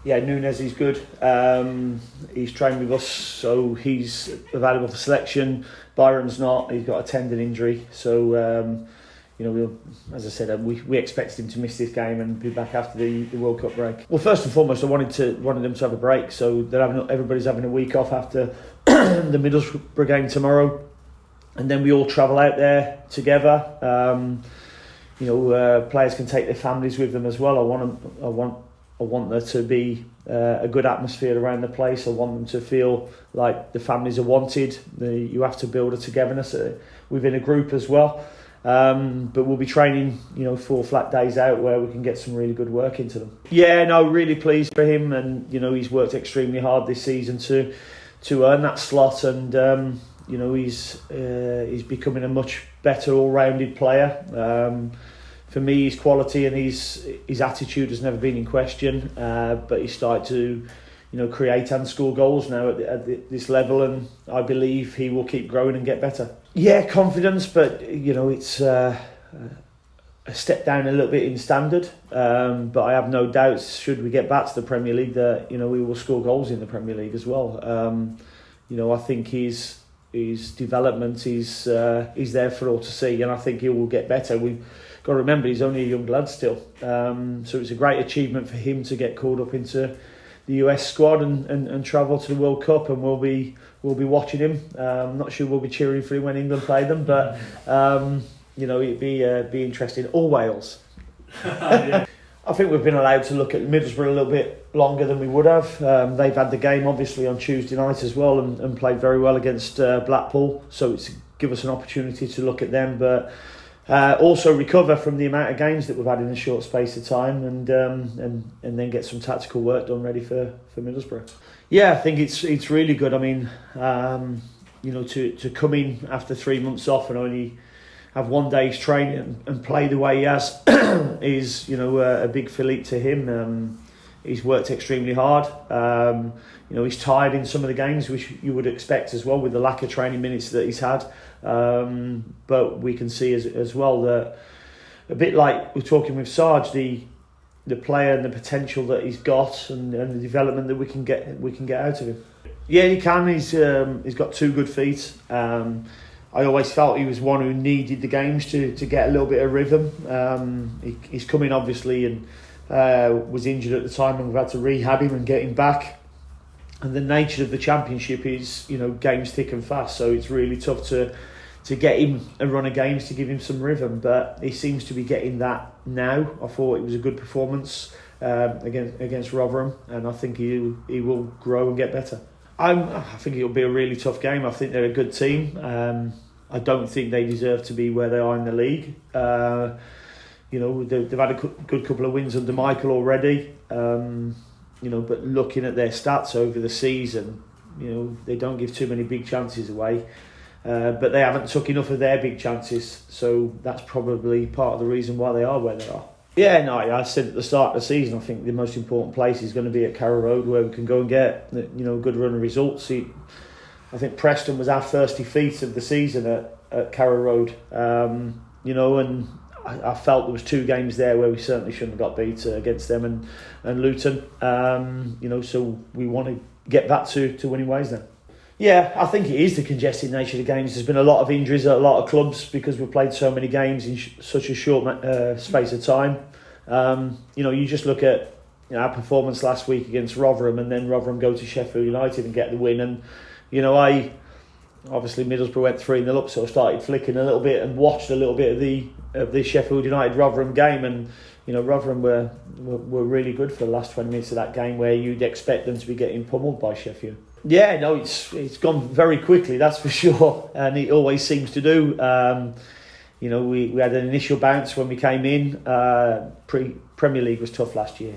Yeah, Nunes is good. He's trained with us, so he's available for selection. Byron's not. He's got a tendon injury, so as I said, we expected him to miss this game and be back after the World Cup break. Well, first and foremost, I wanted them to have a break, so everybody's having a week off after the Middlesbrough game tomorrow, and then we all travel out there together. Players can take their families with them as well. I want there to be a good atmosphere around the place. I want them to feel like the families are wanted. You have to build a togetherness within a group as well. But we'll be training, 4 flat days out where we can get some really good work into them. Yeah, no, really pleased for him, and he's worked extremely hard this season to earn that slot, and he's becoming a much better all-rounded player. For me, his quality and his attitude has never been in question, but he's started to create and score goals now at this level, and I believe he will keep growing and get better. Yeah, confidence, but it's a step down a little bit in standard, but I have no doubts, should we get back to the Premier League, that we will score goals in the Premier League as well. I think his development is there for all to see, and I think he will get better. We've got to remember he's only a young lad still, so it's a great achievement for him to get called up into the US squad and travel to the World Cup, and we'll be watching him. I'm not sure we'll be cheering for him when England play them, but it'd be interesting. Or Wales. Yeah. I think we've been allowed to look at Middlesbrough a little bit longer than we would have. They've had the game obviously on Tuesday night as well, and played very well against Blackpool, so it's give us an opportunity to look at them, but also recover from the amount of games that we've had in a short space of time, and then get some tactical work done ready for Middlesbrough. Yeah, I think it's really good. I mean, to come in after 3 months off and only have 1 day's training and play the way he has is a big fillip to him. He's worked extremely hard. He's tired in some of the games, which you would expect as well with the lack of training minutes that he's had. But we can see as well that, a bit like we're talking with Sarge, the player and the potential that he's got, and the development that we can get out of him. Yeah, he can. He's got 2 good feet. I always felt he was one who needed the games to get a little bit of rhythm. He's come in obviously and was injured at the time, and we've had to rehab him and get him back. And the nature of the Championship is, games thick and fast, so it's really tough to get him a run of games to give him some rhythm. But he seems to be getting that now. I thought it was a good performance against Rotherham, and I think he will grow and get better. I think it'll be a really tough game. I think they're a good team. I don't think they deserve to be where they are in the league. They've had a good couple of wins under Michael already. But looking at their stats over the season, they don't give too many big chances away. But they haven't took enough of their big chances, so that's probably part of the reason why they are where they are. Yeah, no, I said at the start of the season, I think the most important place is going to be at Carrow Road, where we can go and get a good run of results. I think Preston was our first defeat of the season at Carrow Road, and I felt there was 2 games there where we certainly shouldn't have got beat against them and Luton. So we want to get back to winning ways now. Yeah, I think it is the congested nature of the games. There's been a lot of injuries at a lot of clubs because we've played so many games in such a short space of time. You just look at our performance last week against Rotherham, and then Rotherham go to Sheffield United and get the win. And obviously Middlesbrough went 3-0 up, so I started flicking a little bit and watched a little bit of the Sheffield United Rotherham game, and Rotherham were really good for the last 20 minutes of that game, where you'd expect them to be getting pummeled by Sheffield. Yeah, no, it's gone very quickly, that's for sure, and it always seems to do. We had an initial bounce when we came in. Premier League was tough last year.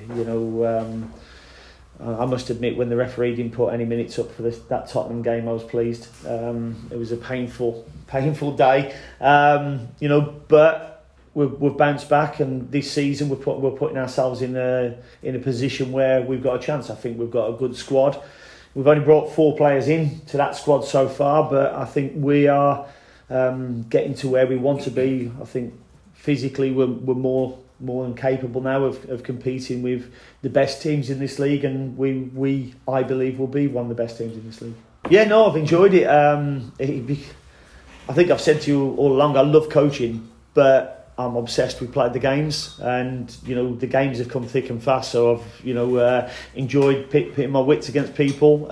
I must admit, when the referee didn't put any minutes up for that Tottenham game, I was pleased. It was a painful day, but we've bounced back, and this season we're putting ourselves in a position where we've got a chance. I think we've got a good squad. We've only brought 4 players in to that squad so far, but I think we are getting to where we want to be. I think physically we're more more than capable now of competing with the best teams in this league, and I believe will be one of the best teams in this league. Yeah, no, I've enjoyed it. I think I've said to you all along, I love coaching, but I'm obsessed with playing the games, and the games have come thick and fast. So I've enjoyed pitting my wits against people,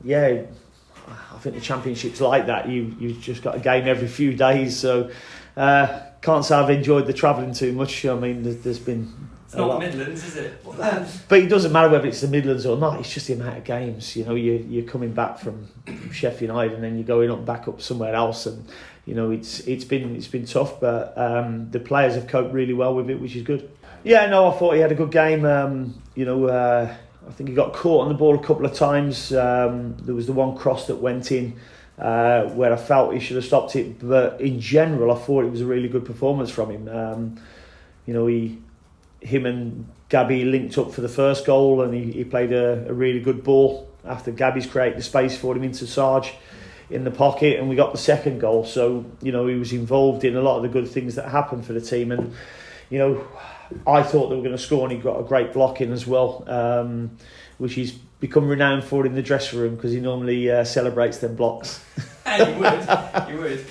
yeah. I think the Championship's like that. You've just got a game every few days, so can't say I've enjoyed the travelling too much. I mean, there's been. It's not the Midlands, is it? But it doesn't matter whether it's the Midlands or not. It's just the amount of games. You're coming back from Sheffield United and then you're going back up somewhere else, and it's been tough. But the players have coped really well with it, which is good. Yeah, no, I thought he had a good game. I think he got caught on the ball a couple of times. There was the one cross that went in where I felt he should have stopped it. But in general, I thought it was a really good performance from him. Him and Gabby linked up for the first goal, and he played a really good ball after Gabby's created the space for him into Sarge in the pocket, and we got the second goal. So, he was involved in a lot of the good things that happened for the team. And, I thought they were going to score, and he got a great block in as well, which he's become renowned for in the dressing room because he normally celebrates them blocks. You would.